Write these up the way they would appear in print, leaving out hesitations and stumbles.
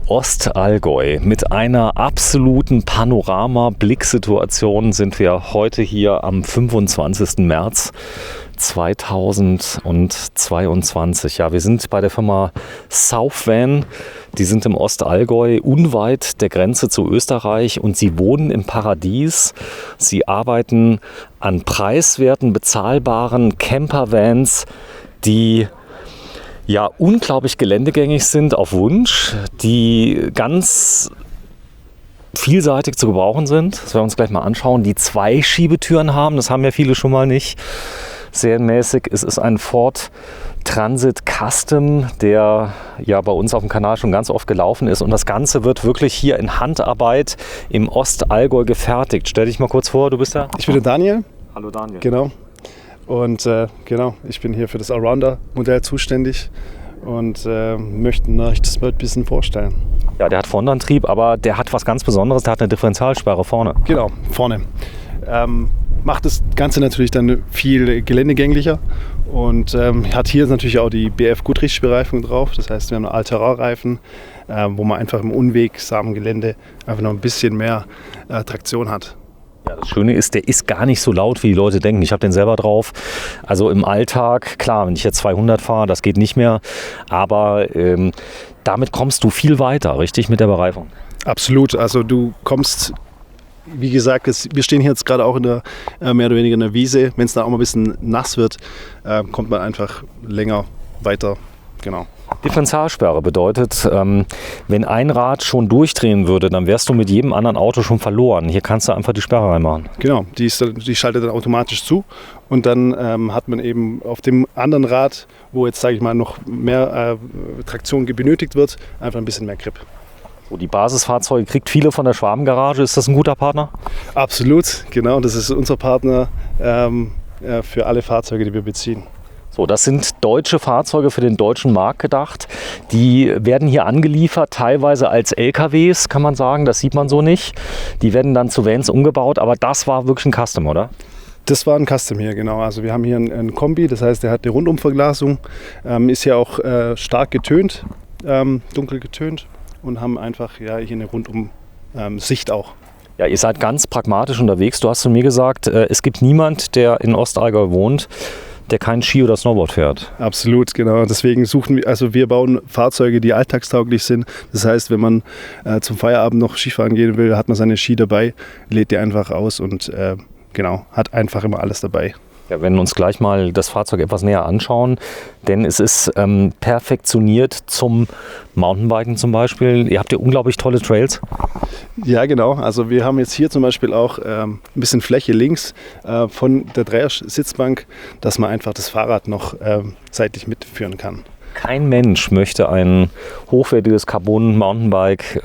Ostallgäu. Mit einer absoluten Panorama-Blicksituation sind wir heute hier am 25. März 2022. Ja, wir sind bei der Firma Southvan. Die sind im Ostallgäu, unweit der Grenze zu Österreich, und sie wohnen im Paradies. Sie arbeiten an preiswerten, bezahlbaren Campervans, die ja unglaublich geländegängig sind auf Wunsch, die ganz vielseitig zu gebrauchen sind. Das werden wir uns gleich mal anschauen. Die 2 Schiebetüren haben, das haben ja viele schon mal nicht. Serienmäßig. Es ist ein Ford Transit Custom, der ja bei uns auf dem Kanal schon ganz oft gelaufen ist. Und das Ganze wird wirklich hier in Handarbeit im Ostallgäu gefertigt. Stell dich mal kurz vor, du bist da. Ich bin der Daniel. Hallo Daniel. Genau. Und ich bin hier für das Allrounder-Modell zuständig und möchte euch das mal ein bisschen vorstellen. Ja, der hat Frontantrieb, aber der hat was ganz Besonderes. Der hat eine Differentialsperre vorne. Genau, vorne. Macht das Ganze natürlich dann viel geländegänglicher und hat hier natürlich auch die BF Goodrich-Bereifung drauf. Das heißt, wir haben Allterrain-Reifen, wo man einfach im unwegsamen Gelände einfach noch ein bisschen mehr Traktion hat. Ja, das Schöne ist, der ist gar nicht so laut, wie die Leute denken. Ich habe den selber drauf. Also im Alltag, klar, wenn ich jetzt 200 fahre, das geht nicht mehr. Aber damit kommst du viel weiter, richtig, mit der Bereifung? Absolut. Also du kommst, wie gesagt, wir stehen hier jetzt gerade auch in der mehr oder weniger in der Wiese. Wenn es dann auch mal ein bisschen nass wird, kommt man einfach länger weiter. Genau. Differentialsperre bedeutet, wenn ein Rad schon durchdrehen würde, dann wärst du mit jedem anderen Auto schon verloren. Hier kannst du einfach die Sperre reinmachen. Genau, die schaltet dann automatisch zu und dann hat man eben auf dem anderen Rad, wo jetzt, sage ich mal, noch mehr Traktion benötigt wird, einfach ein bisschen mehr Grip. So, die Basisfahrzeuge kriegt viele von der Schwabengarage. Ist das ein guter Partner? Absolut, genau. Das ist unser Partner für alle Fahrzeuge, die wir beziehen. So, das sind deutsche Fahrzeuge für den deutschen Markt gedacht. Die werden hier angeliefert, teilweise als LKWs, kann man sagen. Das sieht man so nicht. Die werden dann zu Vans umgebaut, aber das war wirklich ein Custom, oder? Das war ein Custom hier, genau. Also wir haben hier ein Kombi, das heißt, der hat eine Rundumverglasung, ist ja auch stark getönt, dunkel getönt und haben einfach hier eine Rundum-Sicht auch. Ja, ihr seid ganz pragmatisch unterwegs. Du hast zu mir gesagt, es gibt niemand, der in Ostallgäu wohnt, der kein Ski oder Snowboard fährt. Absolut, genau. Deswegen wir bauen Fahrzeuge, die alltagstauglich sind. Das heißt, wenn man zum Feierabend noch Skifahren gehen will, hat man seine Ski dabei, lädt die einfach aus und hat einfach immer alles dabei. Ja, wir werden uns gleich mal das Fahrzeug etwas näher anschauen, denn es ist perfektioniert zum Mountainbiken zum Beispiel. Ihr habt ja unglaublich tolle Trails. Ja, genau. Also wir haben jetzt hier zum Beispiel auch ein bisschen Fläche links von der Dreiersitzbank, dass man einfach das Fahrrad noch seitlich mitführen kann. Kein Mensch möchte ein hochwertiges Carbon-Mountainbike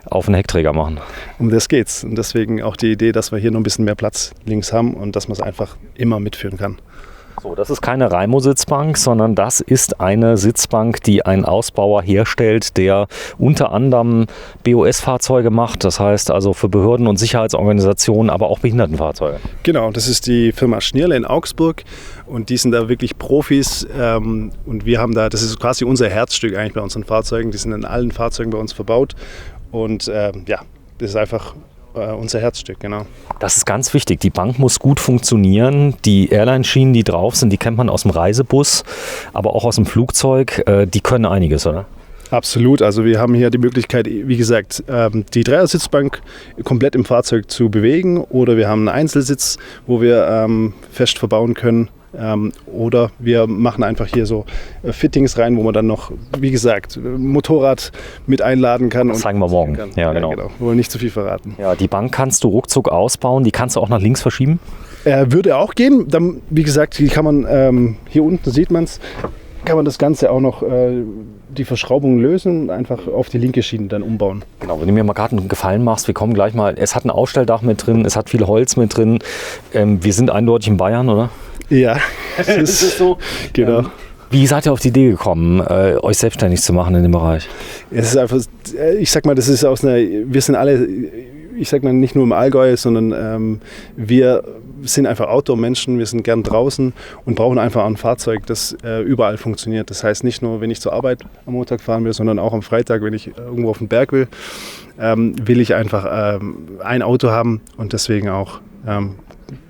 auf einen Heckträger machen. Um das geht's. Und deswegen auch die Idee, dass wir hier noch ein bisschen mehr Platz links haben und dass man es einfach immer mitführen kann. So, das ist keine Raimo-Sitzbank, sondern das ist eine Sitzbank, die ein Ausbauer herstellt, der unter anderem BOS-Fahrzeuge macht. Das heißt also für Behörden und Sicherheitsorganisationen, aber auch Behindertenfahrzeuge. Genau, das ist die Firma Schnirle in Augsburg und die sind da wirklich Profis und wir haben das ist quasi unser Herzstück eigentlich bei unseren Fahrzeugen. Die sind in allen Fahrzeugen bei uns verbaut. Und das ist einfach unser Herzstück, genau. Das ist ganz wichtig. Die Bank muss gut funktionieren. Die Airline-Schienen, die drauf sind, die kennt man aus dem Reisebus, aber auch aus dem Flugzeug. Die können einiges, oder? Absolut. Also wir haben hier die Möglichkeit, wie gesagt, die Dreiersitzbank komplett im Fahrzeug zu bewegen. Oder wir haben einen Einzelsitz, wo wir fest verbauen können. Oder wir machen einfach hier so Fittings rein, wo man dann noch, wie gesagt, Motorrad mit einladen kann. Das zeigen wir morgen. Ja, genau. Wir wollen nicht zu viel verraten. Ja, die Bank kannst du ruckzuck ausbauen. Die kannst du auch nach links verschieben? Würde auch gehen. Dann, wie gesagt, die kann man, hier unten sieht man es, kann man das Ganze auch noch die Verschraubung lösen und einfach auf die linke Schiene dann umbauen. Genau, wenn du mir mal gerade einen Gefallen machst, wir kommen gleich mal, es hat ein Ausstelldach mit drin, es hat viel Holz mit drin. Wir sind eindeutig in Bayern, oder? Ja, das ist so. Genau. Wie seid ihr auf die Idee gekommen, euch selbstständig zu machen in dem Bereich? Es ist einfach, ich sag mal, das ist wir sind alle, ich sag mal, nicht nur im Allgäu, sondern wir sind einfach Outdoor-Menschen, wir sind gern draußen und brauchen einfach ein Fahrzeug, das überall funktioniert. Das heißt nicht nur, wenn ich zur Arbeit am Montag fahren will, sondern auch am Freitag, wenn ich irgendwo auf den Berg will, will ich einfach ein Auto haben und deswegen auch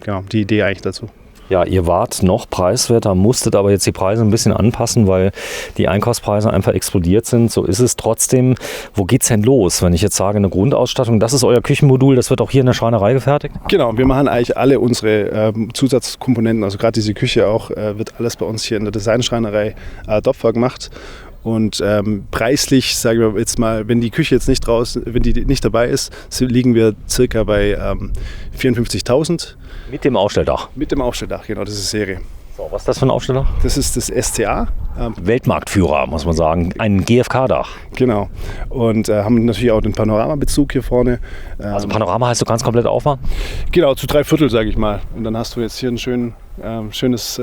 genau, die Idee eigentlich dazu. Ja, ihr wart noch preiswerter, musstet aber jetzt die Preise ein bisschen anpassen, weil die Einkaufspreise einfach explodiert sind. So ist es trotzdem. Wo geht's denn los? Wenn ich jetzt sage, eine Grundausstattung, das ist euer Küchenmodul, das wird auch hier in der Schreinerei gefertigt? Genau, wir machen eigentlich alle unsere Zusatzkomponenten, also gerade diese Küche auch, wird alles bei uns hier in der Designschreinerei Dopfer gemacht. Und preislich, sagen wir jetzt mal, wenn die Küche jetzt nicht wenn die nicht dabei ist, liegen wir circa bei 54.000. Mit dem Aufstelldach? Mit dem Aufstelldach, genau, das ist Serie. So, was ist das für ein Aufstelldach? Das ist das SCA. Weltmarktführer, muss man sagen. Ein GFK-Dach. Genau. Und haben natürlich auch den Panoramabezug hier vorne. Also Panorama heißt du ganz komplett aufmachen? Genau, zu 3/4, sage ich mal. Und dann hast du jetzt hier ein schönes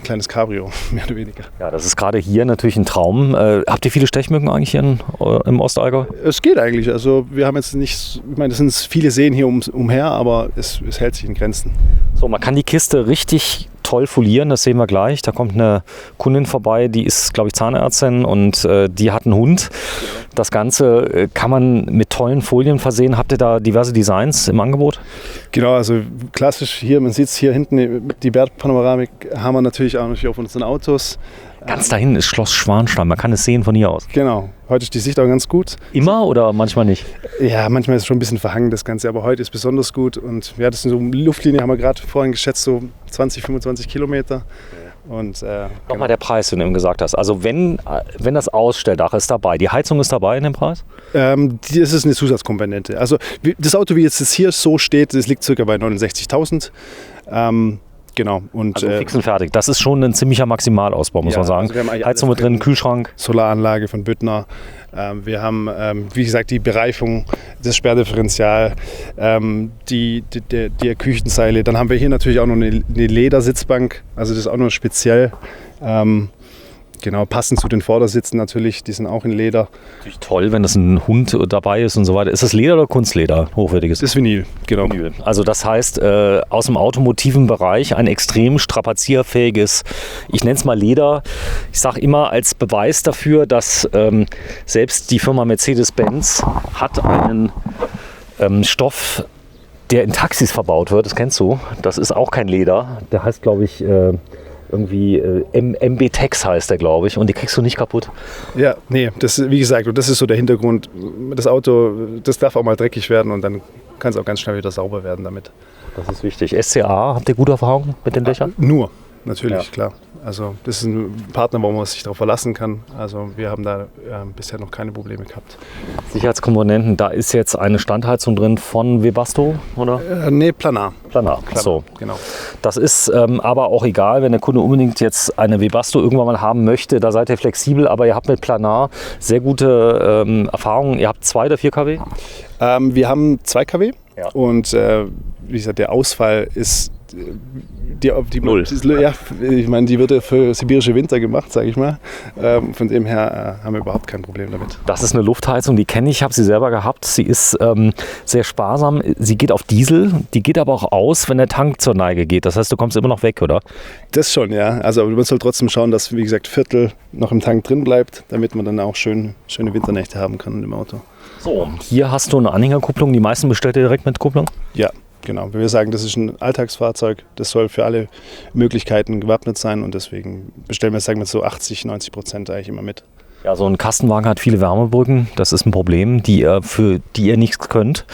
kleines Cabrio, mehr oder weniger. Ja, das ist gerade hier natürlich ein Traum. Habt ihr viele Stechmücken eigentlich hier im Ostallgäu? Es geht eigentlich. Also wir haben jetzt nicht, ich meine, es sind viele Seen hier umher, aber es hält sich in Grenzen. So, man kann die Kiste richtig toll folieren, das sehen wir gleich. Da kommt eine Kundin vorbei, die ist, glaube ich, Zahnärztin und die hat einen Hund. Das Ganze kann man mit tollen Folien versehen. Habt ihr da diverse Designs im Angebot? Genau, also klassisch hier, man sieht es hier hinten, die Bergpanoramik haben wir natürlich auch auf unseren Autos. Ganz dahin ist Schloss Schwanstein, man kann es sehen von hier aus. Genau, heute ist die Sicht auch ganz gut. Immer oder manchmal nicht? Ja, manchmal ist es schon ein bisschen verhangen das Ganze, aber heute ist besonders gut. Und ja, das sind so Luftlinie, haben wir gerade vorhin geschätzt, so 20, 25 Kilometer. Und, Nochmal der Preis, den du eben gesagt hast. Also wenn das Ausstelldach ist dabei, die Heizung ist dabei in dem Preis? Das ist eine Zusatzkomponente. Also das Auto, wie jetzt hier so steht, das liegt ca. bei 69.000. Genau. Und, also fix und fertig. Das ist schon ein ziemlicher Maximalausbau, muss man sagen. Also Heizung mit drin, Kühlschrank. Solaranlage von Büttner. Wir haben, wie gesagt, die Bereifung, das Sperrdifferential, die Küchenzeile. Dann haben wir hier natürlich auch noch eine Ledersitzbank. Also das ist auch noch speziell. Genau, passend zu den Vordersitzen natürlich, die sind auch in Leder. Natürlich toll, wenn das ein Hund dabei ist und so weiter. Ist das Leder oder Kunstleder? Hochwertiges? Das ist Vinyl, genau. Vinyl. Also das heißt, aus dem automotiven Bereich ein extrem strapazierfähiges, ich nenne es mal Leder. Ich sage immer als Beweis dafür, dass selbst die Firma Mercedes-Benz hat einen Stoff, der in Taxis verbaut wird, das kennst du. Das ist auch kein Leder. Der heißt, glaube ich, irgendwie MB-Tex heißt der, glaube ich, und die kriegst du nicht kaputt. Ja, nee, das, wie gesagt, und das ist so der Hintergrund. Das Auto, das darf auch mal dreckig werden und dann kann es auch ganz schnell wieder sauber werden damit. Das ist wichtig. SCA, habt ihr gute Erfahrungen mit den Dächern? Nur, natürlich, ja. Klar. Also das ist ein Partner, wo man sich darauf verlassen kann. Also wir haben da bisher noch keine Probleme gehabt. Sicherheitskomponenten, da ist jetzt eine Standheizung drin von Webasto, oder? Nee, Planar. Planar, so. Genau. Das ist aber auch egal, wenn der Kunde unbedingt jetzt eine Webasto irgendwann mal haben möchte, da seid ihr flexibel, aber ihr habt mit Planar sehr gute Erfahrungen. Ihr habt 2 oder 4 kW? Wir haben 2 kW ja. Und wie gesagt, der Ausfall ist die 0. Ja, ich meine, die wird ja für sibirische Winter gemacht, sage ich mal. Von dem her haben wir überhaupt kein Problem damit. Das ist eine Luftheizung, die kenne ich, habe sie selber gehabt. Sie ist sehr sparsam. Sie geht auf Diesel, die geht aber auch aus, wenn der Tank zur Neige geht. Das heißt, du kommst immer noch weg, oder? Das schon, ja. Also man soll trotzdem schauen, dass, wie gesagt, Viertel noch im Tank drin bleibt, damit man dann auch schöne Winternächte haben kann im Auto. So, hier hast du eine Anhängerkupplung. Die meisten bestellt ihr direkt mit Kupplung? Ja. Genau, wir sagen, das ist ein Alltagsfahrzeug, das soll für alle Möglichkeiten gewappnet sein und deswegen bestellen wir, sagen wir so 80-90% eigentlich immer mit. Ja, so ein Kastenwagen hat viele Wärmebrücken, das ist ein Problem, für die ihr nichts könnt.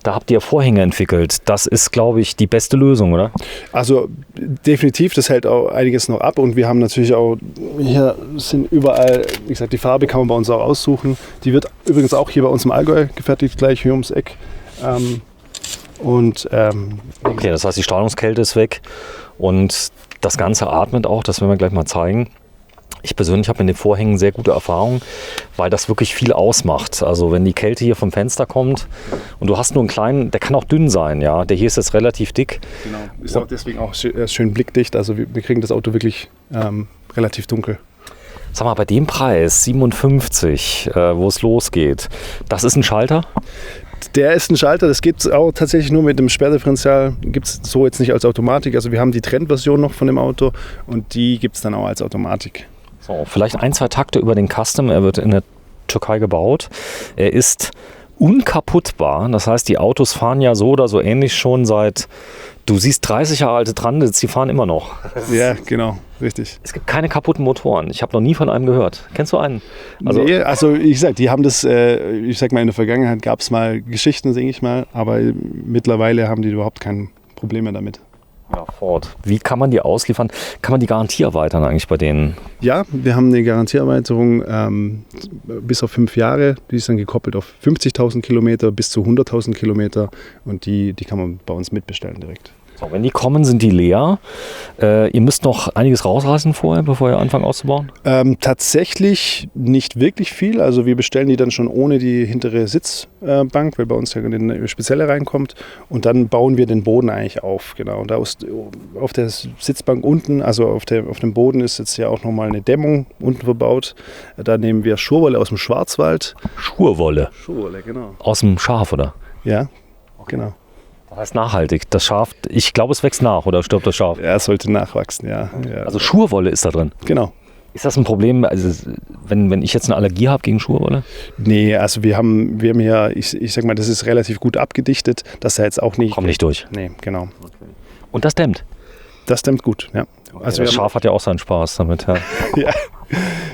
Da habt ihr Vorhänge entwickelt. Das ist, glaube ich, die beste Lösung, oder? Also definitiv, das hält auch einiges noch ab und wir haben natürlich auch, hier sind überall, wie gesagt, die Farbe kann man bei uns auch aussuchen. Die wird übrigens auch hier bei uns im Allgäu gefertigt, gleich hier ums Eck. Okay, das heißt, die Strahlungskälte ist weg und das Ganze atmet auch, das werden wir gleich mal zeigen. Ich persönlich habe mit den Vorhängen sehr gute Erfahrungen, weil das wirklich viel ausmacht. Also wenn die Kälte hier vom Fenster kommt und du hast nur einen kleinen, der kann auch dünn sein, ja. Der hier ist jetzt relativ dick. Genau, ist auch deswegen auch schön blickdicht. Also wir kriegen das Auto wirklich relativ dunkel. Sag mal, bei dem Preis, 57, wo es losgeht, das ist ein Schalter? Der ist ein Schalter, das gibt es auch tatsächlich nur mit dem Sperrdifferential, gibt es so jetzt nicht als Automatik. Also wir haben die Trendversion noch von dem Auto und die gibt es dann auch als Automatik. So, vielleicht 1, 2 Takte über den Custom. Er wird in der Türkei gebaut. Er ist unkaputtbar. Das heißt, die Autos fahren ja so oder so ähnlich schon seit, du siehst 30 Jahre alte Trandits, die fahren immer noch. Ja, genau, richtig. Es gibt keine kaputten Motoren. Ich habe noch nie von einem gehört. Kennst du einen? Also ich sag, die haben das, ich sag mal, in der Vergangenheit gab es mal Geschichten, denke ich mal, aber mittlerweile haben die überhaupt kein Problem mehr damit. Ja, Ford. Wie kann man die ausliefern? Kann man die Garantie erweitern eigentlich bei denen? Ja, wir haben eine Garantieerweiterung bis auf 5 Jahre. Die ist dann gekoppelt auf 50.000 Kilometer bis zu 100.000 Kilometer und die kann man bei uns mitbestellen direkt. So, wenn die kommen, sind die leer. Ihr müsst noch einiges rausreißen vorher, bevor ihr anfangt auszubauen? Tatsächlich nicht wirklich viel. Also wir bestellen die dann schon ohne die hintere Sitzbank, weil bei uns ja eine spezielle reinkommt. Und dann bauen wir den Boden eigentlich auf. Genau. Und da auf der Sitzbank unten, also auf dem Boden ist jetzt ja auch nochmal eine Dämmung unten verbaut. Da nehmen wir Schurwolle aus dem Schwarzwald. Schurwolle? Schurwolle, genau. Aus dem Schaf, oder? Ja, genau. Das heißt nachhaltig. Das Schaf, ich glaube, es wächst nach, oder stirbt das Schaf? Ja, es sollte nachwachsen, ja. Also Schurwolle ist da drin? Genau. Ist das ein Problem, also wenn ich jetzt eine Allergie habe gegen Schurwolle? Nee, also wir haben ja, ich sag mal, das ist relativ gut abgedichtet, dass er jetzt auch nicht... Kommt nicht durch? Nee, genau. Okay. Und das dämmt? Das dämmt gut, ja. Also das Schaf hat ja auch seinen Spaß damit. Ja. Ja,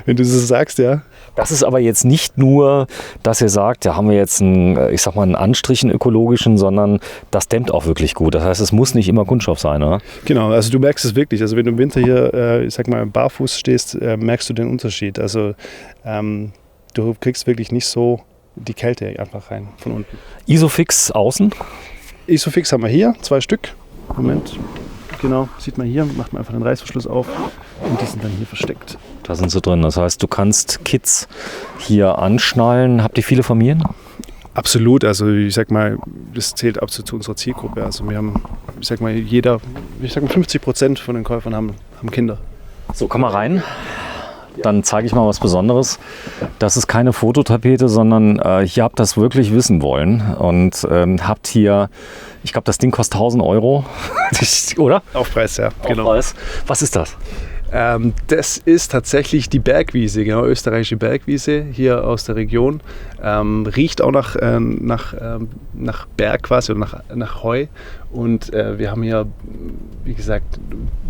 wenn du so sagst, ja. Das ist aber jetzt nicht nur, dass ihr sagt, da haben wir jetzt einen Anstrich, einen ökologischen, sondern das dämmt auch wirklich gut. Das heißt, es muss nicht immer Kunststoff sein, oder? Genau, also du merkst es wirklich. Also wenn du im Winter hier, ich sag mal, barfuß stehst, merkst du den Unterschied. Also du kriegst wirklich nicht so die Kälte einfach rein von unten. Isofix außen? Isofix haben wir hier, 2 Stück. Moment. Genau, sieht man hier, macht man einfach den Reißverschluss auf und die sind dann hier versteckt. Da sind sie drin. Das heißt, du kannst Kids hier anschnallen. Habt ihr viele Familien? Absolut, also ich sag mal, das zählt absolut zu unserer Zielgruppe. Also wir haben, ich sag mal, 50% von den Käufern haben Kinder. So, komm mal rein. Dann zeige ich mal was Besonderes. Das ist keine Fototapete, sondern hier habt das wirklich wissen wollen und habt hier, ich glaube, das Ding kostet 1.000 Euro, oder? Aufpreis, ja, genau. Aufpreis. Was ist das? Das ist tatsächlich die Bergwiese, genau, österreichische Bergwiese hier aus der Region. Riecht auch nach Berg quasi oder nach Heu. Und wir haben hier, wie gesagt,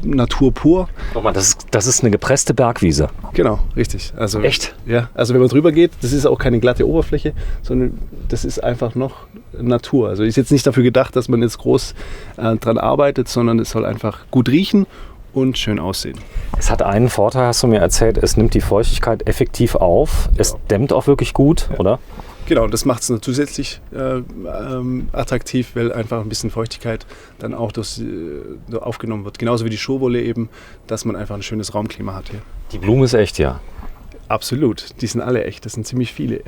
Natur pur. Guck mal, das ist eine gepresste Bergwiese. Genau, richtig. Also, echt? Ja, also wenn man drüber geht, das ist auch keine glatte Oberfläche, sondern das ist einfach noch Natur. Also ist jetzt nicht dafür gedacht, dass man jetzt groß dran arbeitet, sondern es soll einfach gut riechen und schön aussehen. Es hat einen Vorteil, hast du mir erzählt, es nimmt die Feuchtigkeit effektiv auf. Es dämmt auch wirklich gut, ja. Oder? Genau, das macht es zusätzlich attraktiv, weil einfach ein bisschen Feuchtigkeit dann auch aufgenommen wird. Genauso wie die Schurwolle eben, dass man einfach ein schönes Raumklima hat hier. Die Blume ist echt, ja. Absolut, die sind alle echt, das sind ziemlich viele.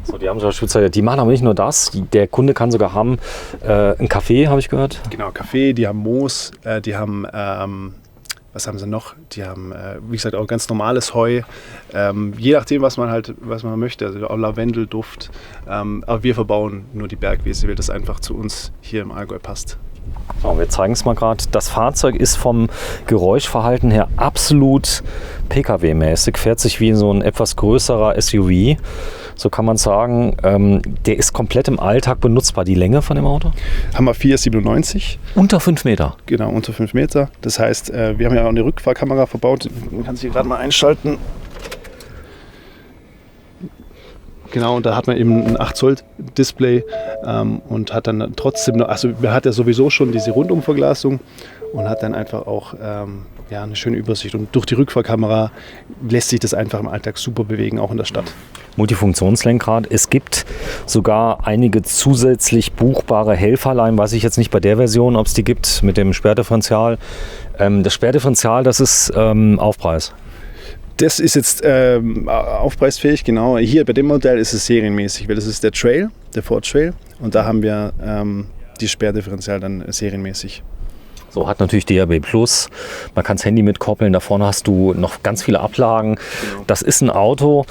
So, die haben sogar Spezial. Die machen aber nicht nur das, der Kunde kann sogar haben einen Kaffee, habe ich gehört. Genau, Kaffee, die haben Moos, die haben, was haben sie noch? Die haben, wie gesagt, auch ganz normales Heu. Je nachdem, was man möchte, also auch Lavendelduft. Aber wir verbauen nur die Bergwiese, weil das einfach zu uns hier im Allgäu passt. So, wir zeigen es mal gerade. Das Fahrzeug ist vom Geräuschverhalten her absolut Pkw-mäßig, fährt sich wie so ein etwas größerer SUV. So kann man sagen, der ist komplett im Alltag benutzbar. Die Länge von dem Auto? Haben wir 4,97. Unter 5 Meter? Genau, unter 5 Meter. Das heißt, wir haben ja auch eine Rückfahrkamera verbaut. Man kann sie gerade mal einschalten. Genau, und da hat man eben ein 8 Zoll Display und hat dann trotzdem noch, also man hat ja sowieso schon diese Rundumverglasung und hat dann einfach auch eine schöne Übersicht. Und durch die Rückfahrkamera lässt sich das einfach im Alltag super bewegen, auch in der Stadt. Multifunktionslenkrad. Es gibt sogar einige zusätzlich buchbare Helferlein, weiß ich jetzt nicht bei der Version, ob es die gibt mit dem Sperrdifferential. Das Sperrdifferential, das ist Aufpreis. Das ist jetzt aufpreisfähig, genau. Hier bei dem Modell ist es serienmäßig, weil das ist der Trail, der Ford Trail. Und da haben wir die Sperrdifferential dann serienmäßig. So, hat natürlich DAB+, man kann das Handy mitkoppeln, da vorne hast du noch ganz viele Ablagen. Genau. Das ist ein Auto,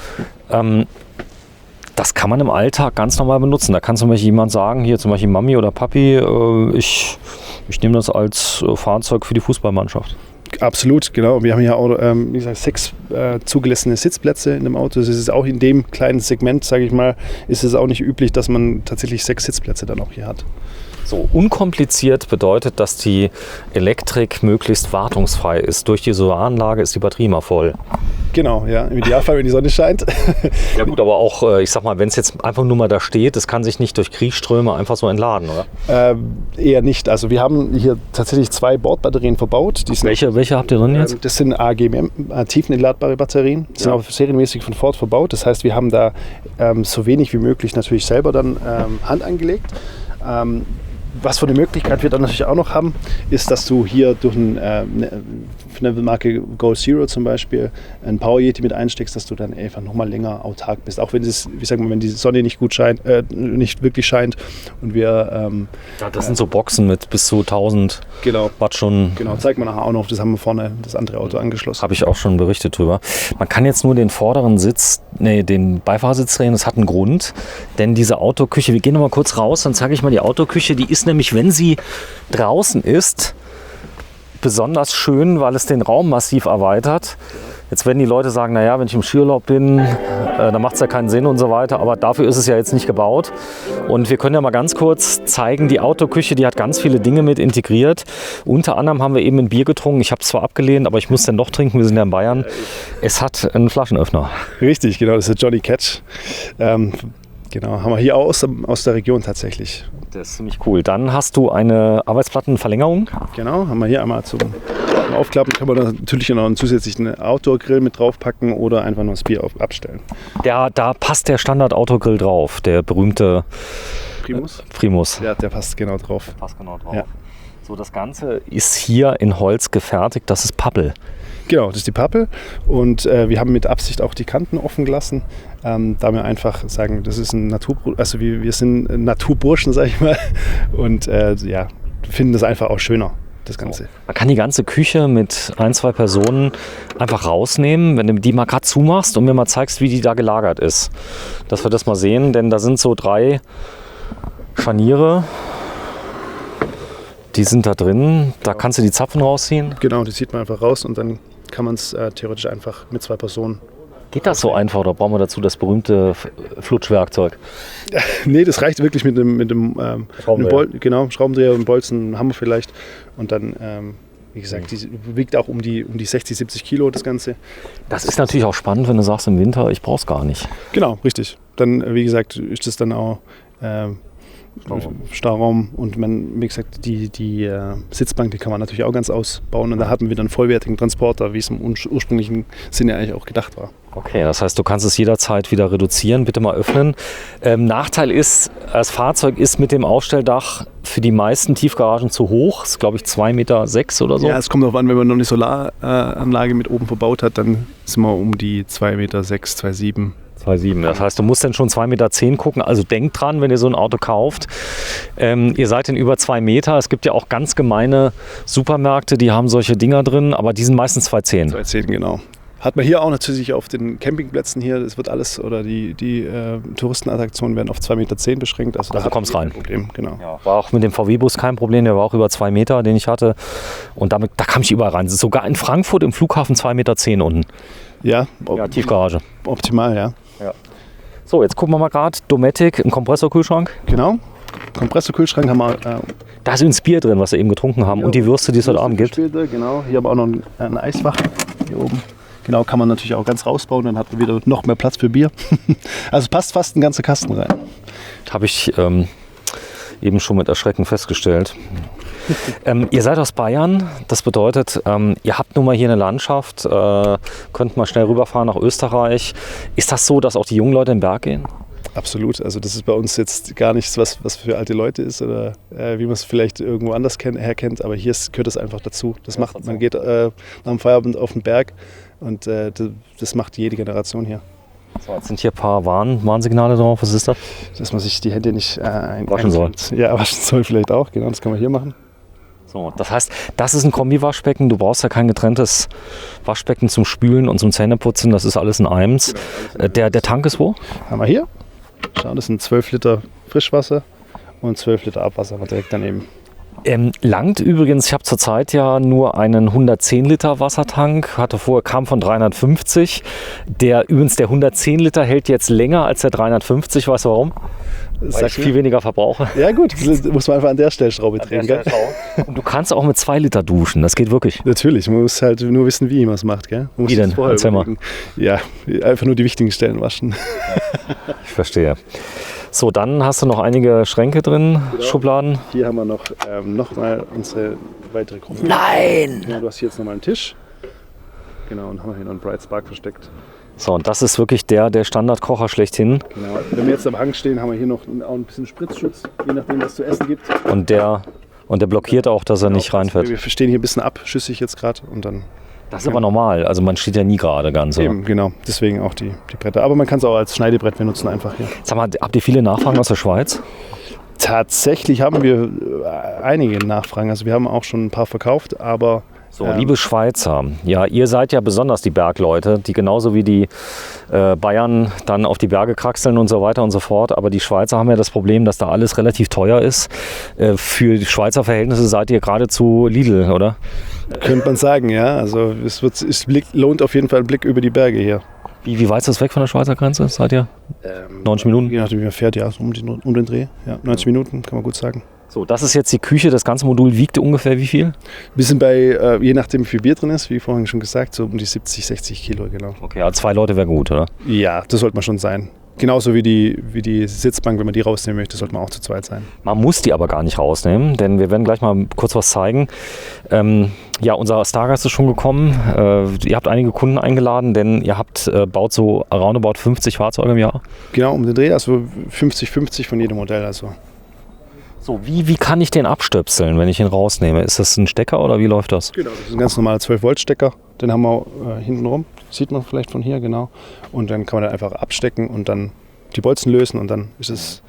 das kann man im Alltag ganz normal benutzen. Da kann zum Beispiel jemand sagen, hier zum Beispiel Mami oder Papi, ich nehme das als Fahrzeug für die Fußballmannschaft. Absolut, genau. Wir haben ja auch, wie gesagt, 6 zugelassene Sitzplätze in dem Auto. Das ist auch in dem kleinen Segment, sage ich mal, ist es auch nicht üblich, dass man tatsächlich 6 Sitzplätze dann auch hier hat. So, unkompliziert bedeutet, dass die Elektrik möglichst wartungsfrei ist. Durch die Solaranlage ist die Batterie immer voll. Genau, ja, im Idealfall, wenn die Sonne scheint. Ja gut, aber auch, ich sag mal, wenn es jetzt einfach nur mal da steht, das kann sich nicht durch Kriechströme einfach so entladen, oder? Eher nicht. Also wir haben hier tatsächlich 2 Bordbatterien verbaut. Die sind, Welche habt ihr drin jetzt? Das sind AGM, tiefenentladbare Batterien. Die sind auch serienmäßig von Ford verbaut. Das heißt, wir haben da so wenig wie möglich natürlich selber dann Hand angelegt. Was für eine Möglichkeit wir dann natürlich auch noch haben, ist, dass du hier durch von der Marke Goal Zero zum Beispiel ein Power Yeti mit einsteckst, dass du dann einfach nochmal länger autark bist. Auch wenn wenn die Sonne nicht gut scheint, nicht wirklich scheint und wir... das sind so Boxen mit bis zu 1000 Wattstunden. Genau, zeigt man nachher auch noch. Das haben wir vorne das andere Auto angeschlossen. Habe ich auch schon berichtet drüber. Man kann jetzt nur den vorderen den Beifahrersitz drehen. Das hat einen Grund, denn diese Autoküche, wir gehen noch mal kurz raus, dann zeige ich mal die Autoküche, die ist nämlich, wenn sie draußen ist, besonders schön, weil es den Raum massiv erweitert. Jetzt werden die Leute sagen, naja, wenn ich im Skiurlaub bin, dann macht es ja keinen Sinn und so weiter, aber dafür ist es ja jetzt nicht gebaut. Und wir können ja mal ganz kurz zeigen, die Autoküche, die hat ganz viele Dinge mit integriert. Unter anderem haben wir eben ein Bier getrunken, ich habe es zwar abgelehnt, aber ich muss dann doch trinken, wir sind ja in Bayern. Es hat einen Flaschenöffner. Richtig, genau, das ist der Johnny Catch. Genau, haben wir hier aus der Region tatsächlich. Das ist ziemlich cool. Dann hast du eine Arbeitsplattenverlängerung. Genau, haben wir hier einmal zum Aufklappen. Kann man da natürlich noch einen zusätzlichen Outdoor-Grill mit draufpacken oder einfach nur das Bier abstellen. Da passt der Standard-Autogrill drauf, der berühmte Primus. Ja, der passt genau drauf. Passt genau drauf. Ja. So, das Ganze ist hier in Holz gefertigt. Das ist Pappel. Genau, das ist die Pappel und wir haben mit Absicht auch die Kanten offen gelassen, da wir einfach sagen, das ist ein also wir sind Naturburschen, sag ich mal, und finden das einfach auch schöner, das Ganze. So. Man kann die ganze Küche mit 1, 2 Personen einfach rausnehmen, wenn du die mal gerade zumachst und mir mal zeigst, wie die da gelagert ist, dass wir das mal sehen, denn da sind so 3 Scharniere. Die sind da drin, da kannst du die Zapfen rausziehen. Genau, die zieht man einfach raus und dann kann man es theoretisch einfach mit 2 Personen. Geht das so einfach oder brauchen wir dazu das berühmte Flutschwerkzeug? Nee, das reicht wirklich mit dem Schraubendreher und Bolzen haben wir vielleicht. Und dann, wie gesagt, die wiegt auch um die 60, 70 Kilo das Ganze. Das ist natürlich auch spannend, wenn du sagst im Winter, ich brauch's gar nicht. Genau, richtig. Dann, wie gesagt, ist das dann auch... Stauraum und wie gesagt, die Sitzbank, die kann man natürlich auch ganz ausbauen und da haben wir dann vollwertigen Transporter, wie es im ursprünglichen Sinne eigentlich auch gedacht war. Okay, das heißt, du kannst es jederzeit wieder reduzieren, bitte mal öffnen. Nachteil ist, das Fahrzeug ist mit dem Aufstelldach für die meisten Tiefgaragen zu hoch, das ist glaube ich 2,6 Meter oder so. Ja, es kommt darauf an, wenn man noch eine Solaranlage mit oben verbaut hat, dann sind wir um die 2,6 Meter, 2,7 Meter. 2,7. Das heißt, du musst dann schon 2,10 Meter gucken. Also denkt dran, wenn ihr so ein Auto kauft. Ihr seid in über 2 Meter. Es gibt ja auch ganz gemeine Supermärkte, die haben solche Dinger drin, aber die sind meistens 2,10. 2,10, genau. Hat man hier auch natürlich auf den Campingplätzen hier, das wird alles, oder die Touristenattraktionen werden auf 2,10 Meter beschränkt. Also da kommst rein. Problem, genau. Ja, war auch mit dem VW-Bus kein Problem, der war auch über 2 Meter, den ich hatte. Und da kam ich überall rein. Sogar in Frankfurt im Flughafen 2,10 Meter unten. Ja, Tiefgarage. Optimal, ja. So, jetzt gucken wir mal gerade. Dometic, ein Kompressorkühlschrank. Genau. Kompressorkühlschrank haben wir. Da ist übrigens Bier drin, was wir eben getrunken haben. Und die Würste, die es heute Abend gibt. Genau. Hier haben wir auch noch ein Eisfach hier oben. Genau, kann man natürlich auch ganz rausbauen. Dann hat man wieder noch mehr Platz für Bier. Also passt fast ein ganzer Kasten rein. Habe ich eben schon mit Erschrecken festgestellt. Ihr seid aus Bayern, das bedeutet, ihr habt nun mal hier eine Landschaft, könnt mal schnell rüberfahren nach Österreich. Ist das so, dass auch die jungen Leute in den Berg gehen? Absolut, also das ist bei uns jetzt gar nichts, was für alte Leute ist oder wie man es vielleicht irgendwo anders herkennt, aber hier gehört das einfach dazu. Man geht nach dem Feierabend auf den Berg und das macht jede Generation hier. So, jetzt sind hier ein paar Warnsignale drauf, was ist das? Dass man sich die Hände nicht waschen soll. Ja, waschen soll vielleicht auch, genau, das kann man hier machen. So, das heißt, das ist ein Kombi-Waschbecken. Du brauchst ja kein getrenntes Waschbecken zum Spülen und zum Zähneputzen. Das ist alles in eins. Der Tank ist wo? Haben wir hier. Schau, das sind 12 Liter Frischwasser und 12 Liter Abwasser direkt daneben. Langt übrigens, ich habe zurzeit ja nur einen 110 Liter Wassertank, kam von 350. Der 110 Liter hält jetzt länger als der 350. Weißt du warum? Weil ich viel weniger verbrauche. Ja gut, das muss man einfach an der Stellschraube drehen. Gell? Und du kannst auch mit 2 Liter duschen, das geht wirklich. Natürlich, man muss halt nur wissen, wie man es macht. Gell? Wie denn? Erzähl mal. Ja, einfach nur die wichtigen Stellen waschen. Ich verstehe. So, dann hast du noch einige Schränke drin, genau. Schubladen. Hier haben wir noch mal unsere weitere Gruppe. Nein! Ja, du hast hier jetzt nochmal einen Tisch. Genau, und haben wir hier noch einen Bright Spark versteckt. So, und das ist wirklich der Standardkocher schlechthin. Genau. Wenn wir jetzt am Hang stehen, haben wir hier noch auch ein bisschen Spritzschutz, je nachdem, was es zu essen gibt. Und der blockiert auch, dass er nicht reinfährt. Wir stehen hier ein bisschen abschüssig jetzt gerade und dann. Das ist aber normal, also man steht ja nie gerade ganz. Eben, genau. Deswegen auch die Bretter. Aber man kann es auch als Schneidebrett benutzen einfach hier. Sag mal, habt ihr viele Nachfragen aus der Schweiz? Tatsächlich haben wir einige Nachfragen. Also wir haben auch schon ein paar verkauft, aber... So, liebe Schweizer, ja, ihr seid ja besonders die Bergleute, die genauso wie die Bayern dann auf die Berge kraxeln und so weiter und so fort. Aber die Schweizer haben ja das Problem, dass da alles relativ teuer ist. Für die Schweizer Verhältnisse seid ihr geradezu Lidl, oder? Könnte man sagen, ja. Also es lohnt auf jeden Fall ein Blick über die Berge hier. Wie weit ist das weg von der Schweizer Grenze? Seid ihr? 90 Minuten? Je nachdem, wie man fährt, ja, so um den Dreh. Ja, 90 Minuten, kann man gut sagen. So, das ist jetzt die Küche. Das ganze Modul wiegt ungefähr wie viel? Wir sind bei, je nachdem wie viel Bier drin ist, wie vorhin schon gesagt, so um die 70, 60 Kilo, genau. Okay, also 2 Leute wäre gut, oder? Ja, das sollte man schon sein. Genauso wie die Sitzbank, wenn man die rausnehmen möchte, sollte man auch zu zweit sein. Man muss die aber gar nicht rausnehmen, denn wir werden gleich mal kurz was zeigen. Ja, unser Stargast ist schon gekommen. Ihr habt einige Kunden eingeladen, denn ihr baut so roundabout 50 Fahrzeuge im Jahr. Genau, um den Dreh, also 50-50 von jedem Modell. Also. So, wie kann ich den abstöpseln, wenn ich ihn rausnehme? Ist das ein Stecker oder wie läuft das? Genau, das ist ein ganz normaler 12-Volt-Stecker. Den haben wir hinten rum. Sieht man vielleicht von hier, genau. Und dann kann man dann einfach abstecken und dann die Bolzen lösen und dann ist es...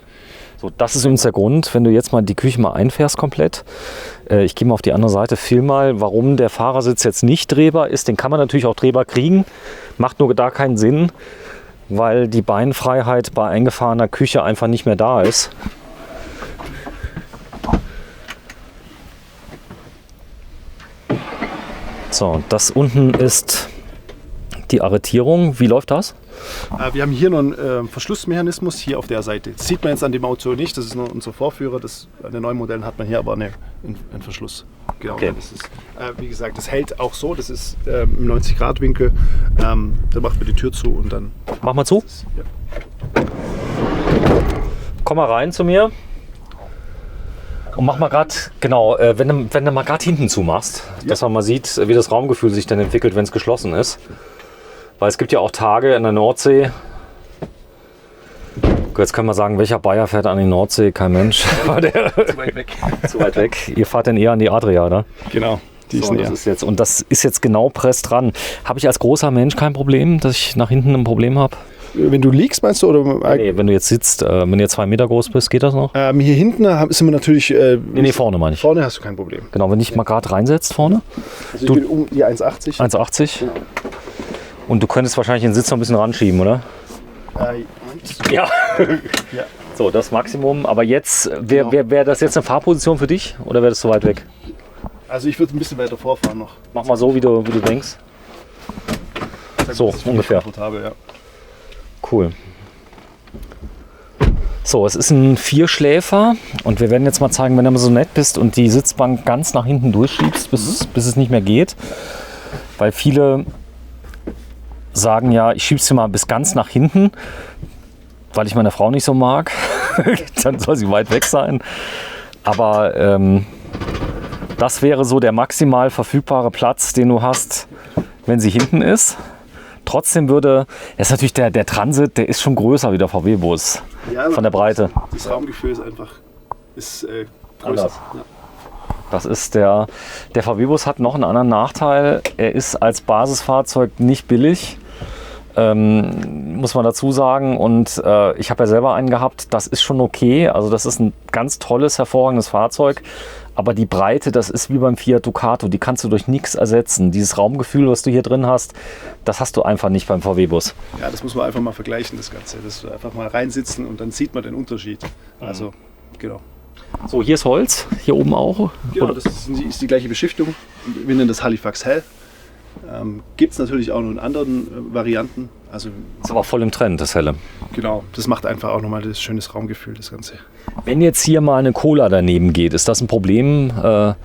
So, das ist übrigens der Grund, wenn du jetzt mal die Küche mal einfährst komplett. Ich gehe mal auf die andere Seite, film mal, warum der Fahrersitz jetzt nicht drehbar ist. Den kann man natürlich auch drehbar kriegen. Macht nur da keinen Sinn, weil die Beinfreiheit bei eingefahrener Küche einfach nicht mehr da ist. So, das unten ist die Arretierung. Wie läuft das? Wir haben hier noch einen Verschlussmechanismus hier auf der Seite. Das sieht man jetzt an dem Auto nicht, das ist nur unser Vorführer. An den neuen Modellen hat man hier aber einen Verschluss. Genau, okay. Das ist, wie gesagt, das hält auch so, das ist im 90-Grad-Winkel. Dann macht man die Tür zu und dann... Mach mal zu. Ja. Komm mal rein zu mir. Und mach mal gerade, genau, wenn du mal gerade hinten zumachst, ja, dass man mal sieht, wie das Raumgefühl sich dann entwickelt, wenn es geschlossen ist. Weil es gibt ja auch Tage in der Nordsee. Jetzt können wir sagen, welcher Bayer fährt an die Nordsee? Kein Mensch. Zu weit weg. Zu weit weg. Ihr fahrt dann eher an die Adria, oder? Genau. Das ist jetzt genau presst dran. Habe ich als großer Mensch kein Problem, dass ich nach hinten ein Problem habe? Wenn du liegst, meinst du? Oder? Nee, wenn du jetzt sitzt, wenn du 2 Meter groß bist, geht das noch? Hier hinten sind wir natürlich... nee, vorne meine ich. Vorne hast du kein Problem. Genau, wenn dich mal gerade reinsetzt vorne. Also ich bin um die 1,80. 1,80? Genau. Und du könntest wahrscheinlich den Sitz noch ein bisschen ranschieben, oder? Ja. Ja. So, das Maximum. Aber jetzt, wäre das jetzt eine Fahrposition für dich oder wäre das zu weit weg? Also ich würde ein bisschen weiter vorfahren noch. Mach mal so, wie du denkst. So, ungefähr. Ja. Cool. So, es ist ein 4-Schläfer und wir werden jetzt mal zeigen, wenn du mal so nett bist und die Sitzbank ganz nach hinten durchschiebst, bis es nicht mehr geht. Weil viele sagen ja, ich schiebe sie mal bis ganz nach hinten, weil ich meine Frau nicht so mag. Dann soll sie weit weg sein. Aber das wäre so der maximal verfügbare Platz, den du hast, wenn sie hinten ist. Trotzdem das ist natürlich der Transit, der ist schon größer wie der VW-Bus, ja, von der Breite. Das Raumgefühl ist einfach größer. Ja. Das ist der VW-Bus hat noch einen anderen Nachteil. Er ist als Basisfahrzeug nicht billig, muss man dazu sagen. Und ich habe ja selber einen gehabt, das ist schon okay. Also das ist ein ganz tolles, hervorragendes Fahrzeug. Aber die Breite, das ist wie beim Fiat Ducato, die kannst du durch nichts ersetzen. Dieses Raumgefühl, was du hier drin hast, das hast du einfach nicht beim VW-Bus. Ja, das muss man einfach mal vergleichen, das Ganze. Das einfach mal reinsitzen und dann sieht man den Unterschied. Also, genau. So, hier ist Holz, hier oben auch. Genau, das ist die gleiche Beschichtung. Wir nennen das Halifax Hell. Gibt es natürlich auch noch in anderen Varianten. Also, Ist aber voll im Trend, das Helle. genau, das macht einfach auch nochmal das schönes Raumgefühl, das Ganze. Wenn jetzt hier mal eine Cola daneben geht, ist das ein Problem?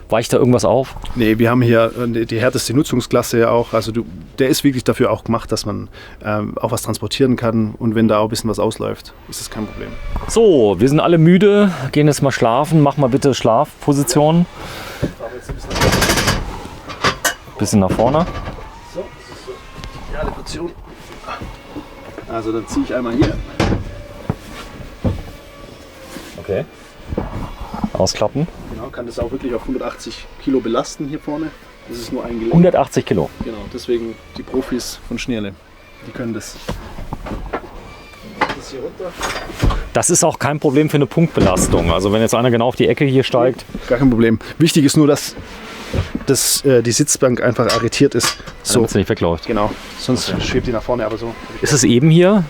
Weicht da irgendwas auf? Nee, wir haben hier die härteste Nutzungsklasse ja auch. Also der ist wirklich dafür auch gemacht, dass man auch was transportieren kann. Und wenn da auch ein bisschen was ausläuft, ist das kein Problem. So, wir sind alle müde, gehen jetzt mal schlafen. Mach mal bitte Schlafposition. Bisschen nach vorne. So, das ist so die ideale Portion. Also dann ziehe ich einmal hier. Okay. Ausklappen. Genau, kann das auch wirklich auf 180 Kilo belasten hier vorne. Das ist nur ein Gelenk. 180 Kilo. Genau, deswegen die Profis von Schnierle, die können das. Das hier runter. Das ist auch kein Problem für eine Punktbelastung. Also wenn jetzt einer genau auf die Ecke hier steigt. Gar kein Problem. Wichtig ist nur, dass die Sitzbank einfach arretiert ist. So, Damit es nicht wegläuft. genau. Sonst schwebt die nach vorne, aber so. Ist es eben hier?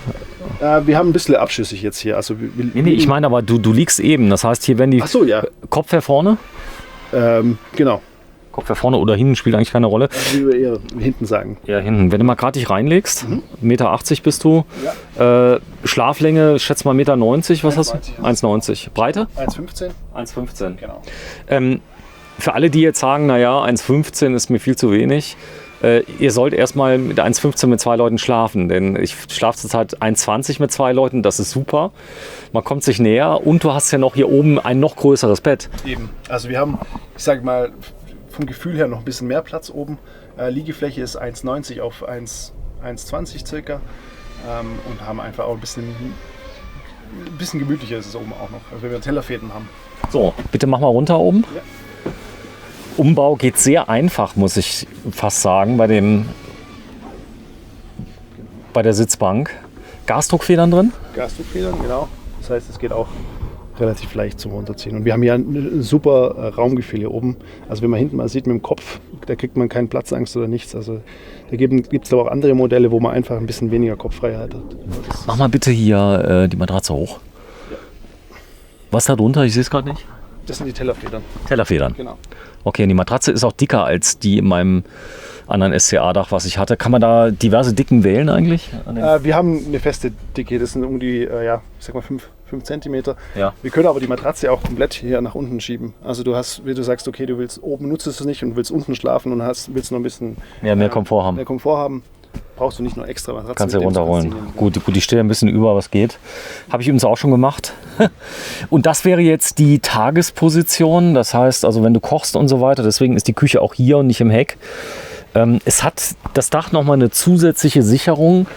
Wir haben ein bisschen abschüssig jetzt hier. Also Nee, ich meine aber, du liegst eben. Das heißt, hier werden die Ach so, ja. Kopf her vorne. Genau. Kopf her vorne oder hinten spielt eigentlich keine Rolle. Wie wir eher hinten sagen. Ja, hinten. Wenn du mal gerade dich reinlegst, 1,80 Meter bist du. Schlaflänge, schätze mal 1,90 Meter. Was hast du? 1,90. Breite? 1,15. 1,15. Genau. Für alle, die jetzt sagen, naja, 1,15 ist mir viel zu wenig, ihr sollt erstmal mit 1,15 mit 2 Leuten schlafen, denn ich schlafe zurzeit 1,20 mit 2 Leuten, das ist super. Man kommt sich näher und du hast ja noch hier oben ein noch größeres Bett. Eben. Also wir haben, ich sage mal, vom Gefühl her noch ein bisschen mehr Platz oben. Liegefläche ist 1,90 auf 1,20 circa und haben einfach auch ein bisschen gemütlicher ist es oben auch noch, also wenn wir Tellerfäden haben. So, bitte mach mal runter oben. Ja. Umbau geht sehr einfach, muss ich fast sagen, bei der Sitzbank. Gasdruckfedern drin? Gasdruckfedern, genau. Das heißt, es geht auch relativ leicht zum Runterziehen. Und wir haben hier ein super Raumgefühl hier oben. Also wenn man hinten mal sieht mit dem Kopf, da kriegt man keine Platzangst oder nichts. Also da gibt es aber auch andere Modelle, wo man einfach ein bisschen weniger Kopffreiheit hat. Mach mal bitte hier die Matratze hoch. Ja. Was da drunter? Ich sehe es gerade nicht. Das sind die Tellerfedern. Tellerfedern. Genau. Okay, und die Matratze ist auch dicker als die in meinem anderen SCA-Dach, was ich hatte. Kann man da diverse Dicken wählen eigentlich? Wir haben eine feste Dicke, das sind um die, ich sag mal 5 Zentimeter. Ja. Wir können aber die Matratze auch komplett hier nach unten schieben. Also du hast, wie du sagst, okay, du willst oben, nutzt es nicht und willst unten schlafen und willst noch ein bisschen mehr Komfort haben. Mehr Komfort haben. Brauchst du nicht nur extra Matratze. Kannst du runterrollen. Gut, die steht ein bisschen über, was geht. Habe ich übrigens auch schon gemacht. Und das wäre jetzt die Tagesposition. Das heißt, also wenn du kochst und so weiter, deswegen ist die Küche auch hier und nicht im Heck. Es hat das Dach nochmal eine zusätzliche Sicherung.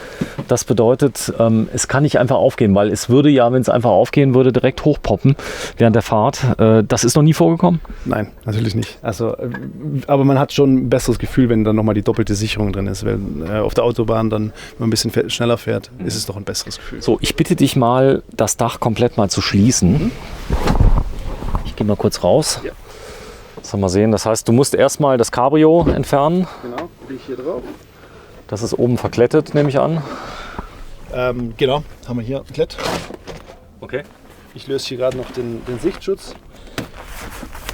Das bedeutet, es kann nicht einfach aufgehen, weil es würde ja, wenn es einfach aufgehen würde, direkt hochpoppen während der Fahrt. Das ist noch nie vorgekommen? Nein, natürlich nicht. Also, aber man hat schon ein besseres Gefühl, wenn dann nochmal die doppelte Sicherung drin ist. Weil auf der Autobahn dann, wenn man ein bisschen schneller fährt, ist es doch ein besseres Gefühl. So, ich bitte dich mal, das Dach komplett mal zu schließen. Ich gehe mal kurz raus. Ja. Sollen wir mal sehen. Das heißt, du musst erstmal das Cabrio entfernen. Genau, bin ich hier drauf. Das ist oben verklettet, nehme ich an. Genau, haben wir hier Klett. Okay. Ich löse hier gerade noch den Sichtschutz,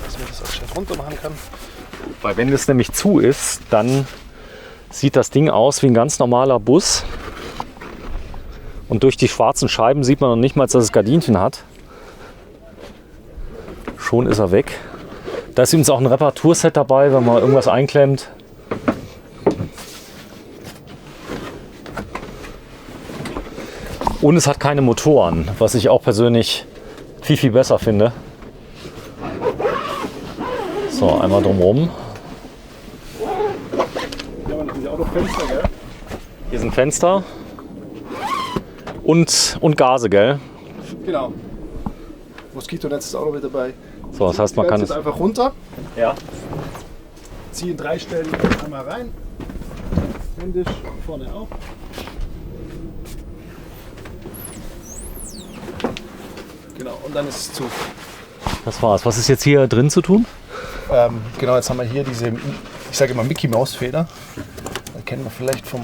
dass man das auch schnell runter machen kann. Weil wenn es nämlich zu ist, dann sieht das Ding aus wie ein ganz normaler Bus. Und durch die schwarzen Scheiben sieht man noch nicht mal, dass es Gardinchen hat. Schon ist er weg. Da ist übrigens auch ein Reparaturset dabei, wenn man irgendwas einklemmt. Und es hat keine Motoren, was ich auch persönlich viel, viel besser finde. So, einmal drumherum. Hier haben wir natürlich auch noch Fenster, gell? Hier sind Fenster und Gase, gell? Genau. Moskitonetz ist auch noch mit dabei. So, das heißt, man kann jetzt es einfach runter, ja. ziehen 3 Stellen einmal rein, händisch, vorne auch. Genau, und dann ist es zu. Das war's. Was ist jetzt hier drin zu tun? Genau, jetzt haben wir hier diese, ich sage immer Mickey Maus Feder. Das kennen wir vielleicht vom...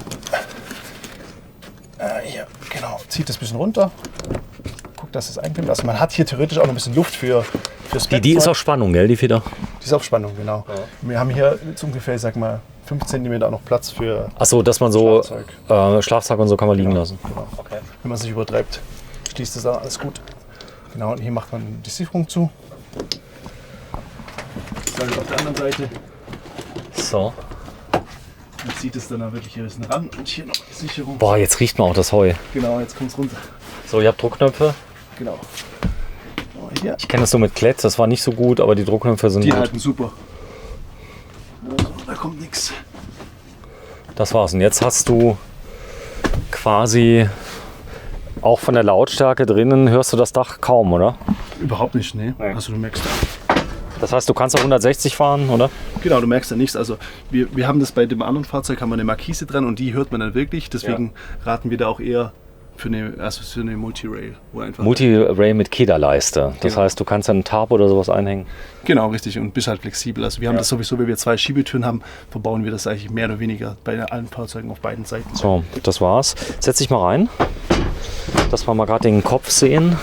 hier, genau, zieht das ein bisschen runter. Guckt, dass es einklemmt. Also man hat hier theoretisch auch noch ein bisschen Luft fürs Die ist auf Spannung, gell, die Feder? Die ist auf Spannung, genau. Ja. Wir haben hier jetzt ungefähr, ich sag mal, 5 cm auch noch Platz für Achso, dass man so Schlafsack und so kann man liegen lassen. Genau. Okay. Wenn man sich übertreibt, schließt das dann alles gut. Genau, und hier macht man die Sicherung zu. Das auf der anderen Seite. So. Man zieht es dann auch wirklich hier ein bisschen ran und hier noch die Sicherung. Boah, jetzt riecht man auch das Heu. Genau, jetzt kommt es runter. So, ihr habt Druckknöpfe. Genau. Hier. Ich kenne das so mit Klett, das war nicht so gut, aber die Druckknöpfe sind die gut. Die halten super. Also, da kommt nichts. Das war's. Und jetzt hast du quasi auch von der Lautstärke drinnen, hörst du das Dach kaum, oder? Überhaupt nicht, nee. Also du merkst da. Das heißt, du kannst auch 160 fahren, oder? Genau, du merkst da nichts. Also wir haben das bei dem anderen Fahrzeug, haben wir eine Markise dran und die hört man dann wirklich. Deswegen raten wir da auch eher für eine Multi-Rail. Multi-Rail mit Kederleiste. Das genau. heißt, du kannst dann einen Tarp oder sowas einhängen? Genau, richtig. Und bist halt flexibel. Also wir haben das sowieso, wenn wir 2 Schiebetüren haben, verbauen wir das eigentlich mehr oder weniger bei allen Fahrzeugen auf beiden Seiten. So, das war's. Setz dich mal rein, dass wir mal gerade den Kopf sehen,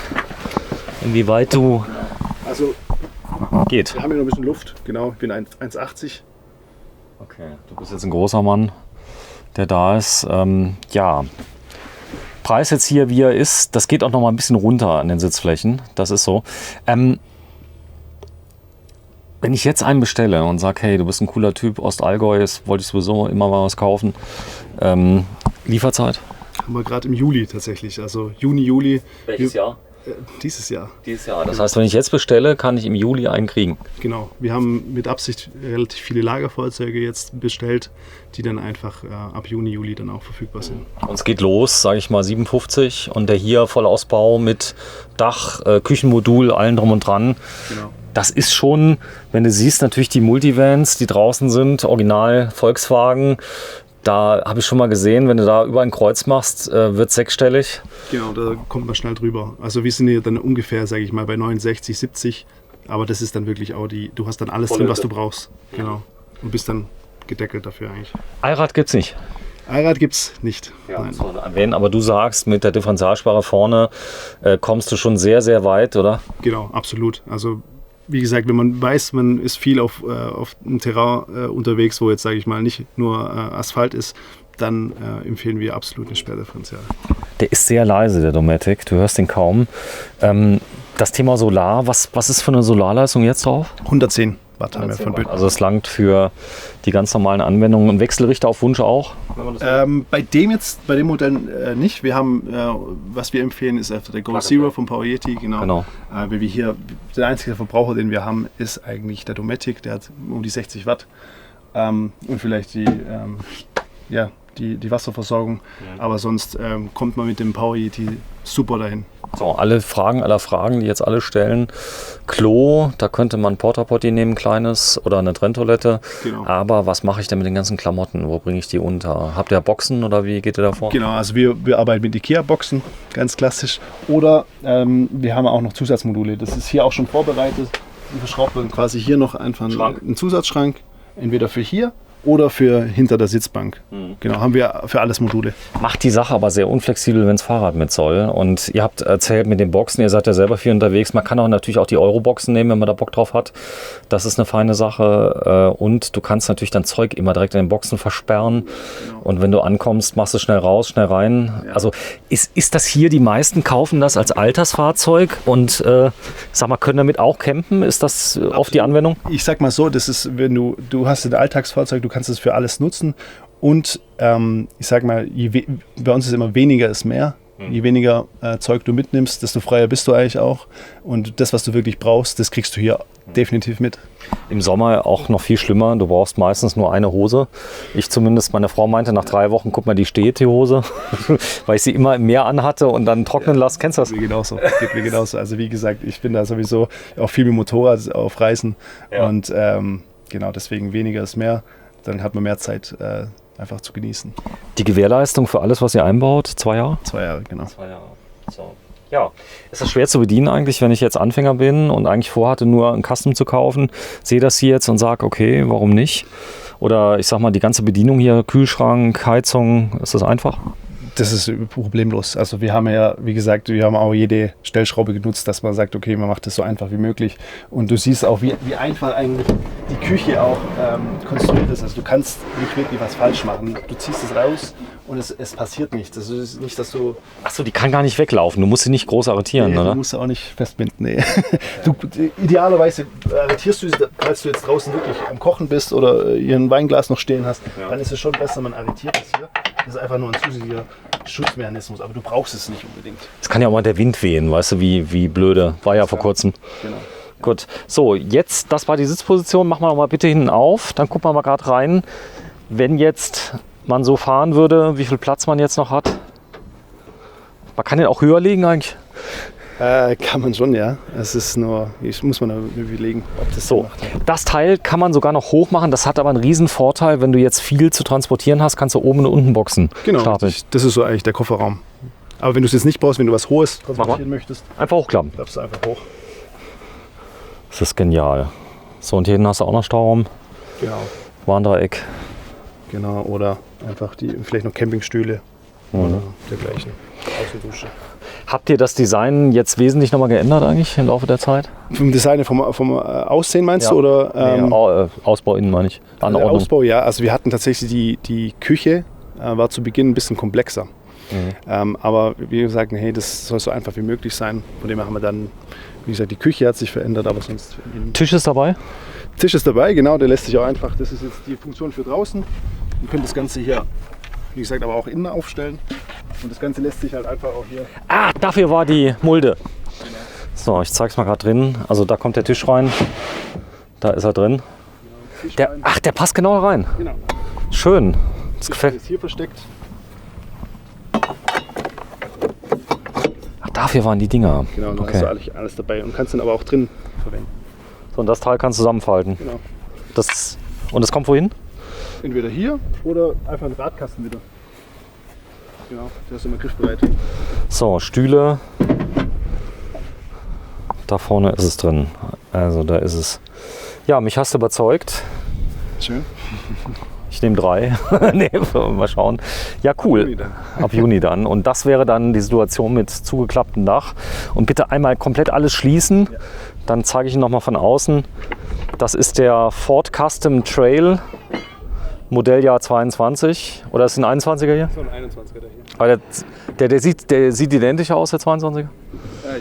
inwieweit du... Also geht. Wir haben hier noch ein bisschen Luft. Genau, ich bin 1,80. Okay, du bist jetzt ein großer Mann, der da ist. Ja, Preis jetzt hier, wie er ist, das geht auch noch mal ein bisschen runter an den Sitzflächen. Das ist so. Wenn ich jetzt einen bestelle und sage, hey, du bist ein cooler Typ, Ostallgäu, wollte ich sowieso immer mal was kaufen. Lieferzeit? Haben wir gerade im Juli tatsächlich, also Juni, Juli. Welches Jahr? Dieses Jahr. Dieses Jahr. Das heißt, wenn ich jetzt bestelle, kann ich im Juli einen kriegen. Genau. Wir haben mit Absicht relativ viele Lagerfahrzeuge jetzt bestellt, die dann einfach ab Juni, Juli dann auch verfügbar sind. Und es geht los, sage ich mal 57 und der hier Vollausbau mit Dach, Küchenmodul, allen drum und dran. Genau. Das ist schon, wenn du siehst, natürlich die Multivans, die draußen sind, original Volkswagen. Da habe ich schon mal gesehen, wenn du da über ein Kreuz machst, wird es sechsstellig. Genau, da kommt man schnell drüber. Also wir sind hier dann ungefähr, sage ich mal, bei 69, 70. Aber das ist dann wirklich auch du hast dann alles drin, was du brauchst. Genau. Und bist dann gedeckelt dafür eigentlich. Allrad gibt es nicht. Allrad gibt es nicht. Ja, nein. Aber du sagst, mit der Differentialsperre vorne kommst du schon sehr, sehr weit, oder? Genau, absolut. Also wie gesagt, wenn man weiß, man ist viel auf einem Terrain unterwegs, wo jetzt, sage ich mal, nicht nur Asphalt ist, dann empfehlen wir absolut eine Sperrdifferential. Der ist sehr leise, der Dometic. Du hörst ihn kaum. Das Thema Solar, was ist für eine Solarleistung jetzt drauf? 110 Watt haben wir von Bündner. Also es langt für die ganz normalen Anwendungen. Und Wechselrichter auf Wunsch auch? Bei dem Modell nicht. Wir haben, was wir empfehlen, ist der Go Zero von Power Yeti. Genau. Weil wir hier, der einzige Verbraucher, den wir haben, ist eigentlich der Dometic. Der hat um die 60 Watt. Und vielleicht die Wasserversorgung. Aber sonst kommt man mit dem Power Yeti super dahin. So, aller Fragen, die jetzt alle stellen. Klo, da könnte man ein Porta-Potty nehmen, kleines, oder eine Trenntoilette. Genau. Aber was mache ich denn mit den ganzen Klamotten? Wo bringe ich die unter? Habt ihr Boxen oder wie geht ihr da vor? Genau, also wir arbeiten mit IKEA-Boxen, ganz klassisch. Oder wir haben auch noch Zusatzmodule. Das ist hier auch schon vorbereitet. Wir verschrauben dann quasi hier noch einfach einen Zusatzschrank. Entweder für hier oder für hinter der Sitzbank. Genau, haben wir für alles Module. Macht die Sache aber sehr unflexibel, wenn das Fahrrad mit soll. Und ihr habt erzählt mit den Boxen, ihr seid ja selber viel unterwegs. Man kann auch natürlich auch die Euro-Boxen nehmen, wenn man da Bock drauf hat. Das ist eine feine Sache. Und du kannst natürlich dein Zeug immer direkt in den Boxen versperren. Genau. Und wenn du ankommst, machst du schnell raus, schnell rein. Ja. Also ist das hier, die meisten kaufen das als Altersfahrzeug und sag mal, können damit auch campen? Ist das auf die Anwendung? Ich sag mal so, das ist, wenn du hast ein Alltagsfahrzeug, du kannst es für alles nutzen und ich sag mal, bei uns ist immer weniger ist mehr. Je weniger Zeug du mitnimmst, desto freier bist du eigentlich auch. Und das, was du wirklich brauchst, das kriegst du hier definitiv mit. Im Sommer auch noch viel schlimmer. Du brauchst meistens nur eine Hose. Ich zumindest, meine Frau meinte nach 3 Wochen, guck mal, die steht, die Hose. Weil ich sie immer im Meer anhatte und dann trocknen lasse. Kennst du das? Geht mir genauso. Also wie gesagt, ich bin da sowieso auch viel mit Motorrad auf Reisen. Ja. Und genau, deswegen weniger ist mehr. Dann hat man mehr Zeit einfach zu genießen. Die Gewährleistung für alles, was ihr einbaut, 2 Jahre? 2 Jahre, genau. 2 Jahre. So. Ja, ist das schwer zu bedienen eigentlich, wenn ich jetzt Anfänger bin und eigentlich vorhatte, nur ein Custom zu kaufen, sehe das hier jetzt und sage, okay, warum nicht? Oder ich sag mal, die ganze Bedienung hier, Kühlschrank, Heizung, ist das einfach? Das ist problemlos. Also wir haben ja, wie gesagt, wir haben auch jede Stellschraube genutzt, dass man sagt, okay, man macht das so einfach wie möglich. Und du siehst auch, wie einfach eigentlich die Küche auch konstruiert ist. Also du kannst nicht wirklich was falsch machen. Du ziehst es raus und es passiert nichts. Das ist nicht, dass du... Achso, die kann gar nicht weglaufen. Du musst sie nicht groß arretieren, Nee, oder? du musst sie auch nicht festbinden, nee. Du, idealerweise arretierst du sie, falls du jetzt draußen wirklich am Kochen bist oder hier ein Weinglas noch stehen hast, dann ist es schon besser, man arretiert es hier. Das ist einfach nur ein zusätzlicher Schutzmechanismus, aber du brauchst es nicht unbedingt. Es kann ja auch mal der Wind wehen, weißt du, wie blöde. War ja vor kurzem. Genau. Gut, so, jetzt, das war die Sitzposition. Machen wir noch mal bitte hinten auf. Dann gucken wir mal gerade rein. Wenn jetzt man so fahren würde, wie viel Platz man jetzt noch hat. Man kann den auch höher legen eigentlich. Kann man schon, ja. Es ist nur, muss man überlegen, ob das So, macht. das Teil kann man sogar noch hoch machen. Das hat aber einen riesen Vorteil, wenn du jetzt viel zu transportieren hast, kannst du oben und unten Boxen Genau, stapeln. das ist so eigentlich der Kofferraum. Aber wenn du es jetzt nicht brauchst, wenn du was Hohes transportieren möchtest, Einfach hochklappen. klappst du einfach hoch. Das ist genial. So, und hier hinten hast du auch noch Stauraum, Genau. Warndreieck. Genau, oder einfach vielleicht noch Campingstühle oder dergleichen. Außendusche. Habt ihr das Design jetzt wesentlich nochmal geändert eigentlich im Laufe der Zeit? Vom Design, vom Aussehen meinst du? Oder, Ausbau innen meine ich. der Anordnung. Ausbau, ja. Also wir hatten tatsächlich die Küche, war zu Beginn ein bisschen komplexer. Aber wir sagten, hey, das soll so einfach wie möglich sein. Von dem haben wir dann, wie gesagt, die Küche hat sich verändert, aber sonst... Tisch ist dabei? Tisch ist dabei, genau, der lässt sich auch einfach, das ist jetzt die Funktion für draußen. Ihr könnt das Ganze hier, wie gesagt, aber auch innen aufstellen. Und das Ganze lässt sich halt einfach auch hier... Ah, dafür war die Mulde. So, ich zeig's mal gerade drin. Also da kommt der Tisch rein. Da ist er drin. Der passt genau rein. Genau. Schön. Das Das gefällt. ist hier versteckt. Ach, dafür waren die Dinger. Genau, dann Okay. hast du eigentlich alles dabei und kannst dann aber auch drin verwenden. So, und das Teil kannst du zusammenfalten. Genau. Und das kommt wohin? Entweder hier oder einfach ein Radkasten wieder. Genau, der ist immer griffbereit. So, Stühle. Da vorne ist es drin. Also da ist es. Ja, mich hast du überzeugt. Schön. Ich nehme 3. Nee, mal schauen. Ja, cool. Juni dann. Ab Juni dann. Und das wäre dann die Situation mit zugeklapptem Dach. Und bitte einmal komplett alles schließen. Dann zeige ich Ihnen nochmal von außen. Das ist der Ford Custom Trail, Modelljahr 22. Oder ist es ein 21er hier? So ein 21er da hier. Aber der sieht identisch aus, der 22er?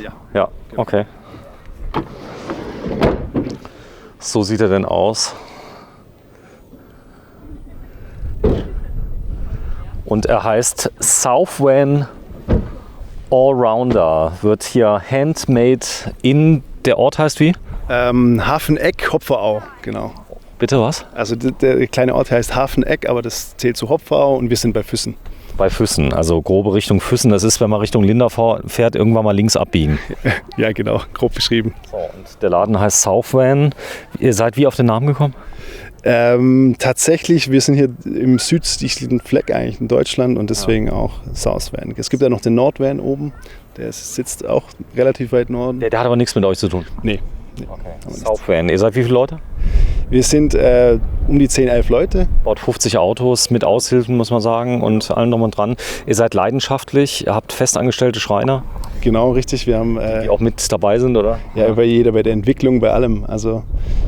Ja. Ja, okay. So sieht er denn aus. Und er heißt Southvan Allrounder. Wird hier handmade in, der Ort heißt wie? Hafeneck, Hopferau, genau. Bitte was? Also der kleine Ort heißt Hafeneck, aber das zählt zu Hopferau und wir sind bei Füssen. Bei Füssen, also grobe Richtung Füssen. Das ist, wenn man Richtung Linda fährt, irgendwann mal links abbiegen. Ja, genau, grob beschrieben. So, und der Laden heißt Southvan. Ihr seid wie auf den Namen gekommen? Tatsächlich, wir sind hier im südöstlichen Fleck eigentlich in Deutschland und deswegen auch Southvan. Es gibt ja noch den Nordvan oben, der sitzt auch relativ weit Norden. Der hat aber nichts mit euch zu tun. Nee. Southvan. Ihr seid wie viele Leute? Wir sind um die 10, 11 Leute. Baut 50 Autos mit Aushilfen, muss man sagen, und allem drum und dran. Ihr seid leidenschaftlich, ihr habt festangestellte Schreiner, Genau, richtig. Wir haben die auch mit dabei sind, oder? ja bei der Entwicklung, bei allem. Also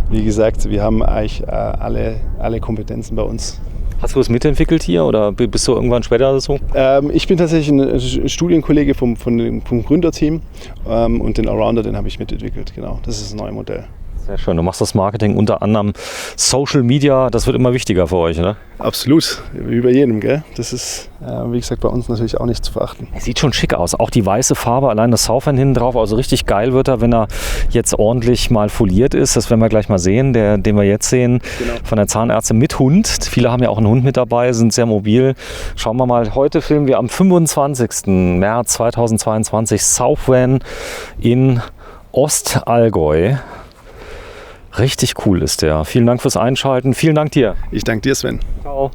wie gesagt, wir haben eigentlich alle Kompetenzen bei uns. Hast du es mitentwickelt hier oder bist du irgendwann später dazu? Ich bin tatsächlich ein Studienkollege vom Gründerteam und den Allrounder, den habe ich mitentwickelt. Genau, das ist das neue Modell. Sehr schön. Du machst das Marketing unter anderem Social Media. Das wird immer wichtiger für euch, oder? Absolut, wie bei jedem, gell? Das ist, wie gesagt, bei uns natürlich auch nicht zu verachten. Sieht schon schick aus. Auch die weiße Farbe, allein das Southvan hinten drauf. Also richtig geil wird er, wenn er jetzt ordentlich mal foliert ist. Das werden wir gleich mal sehen, den wir jetzt sehen. Genau. Von der Zahnärztin mit Hund. Viele haben ja auch einen Hund mit dabei, sind sehr mobil. Schauen wir mal. Heute filmen wir am 25. März 2022 Southvan in Ostallgäu. Richtig cool ist der. Vielen Dank fürs Einschalten. Vielen Dank dir. Ich danke dir, Sven. Ciao.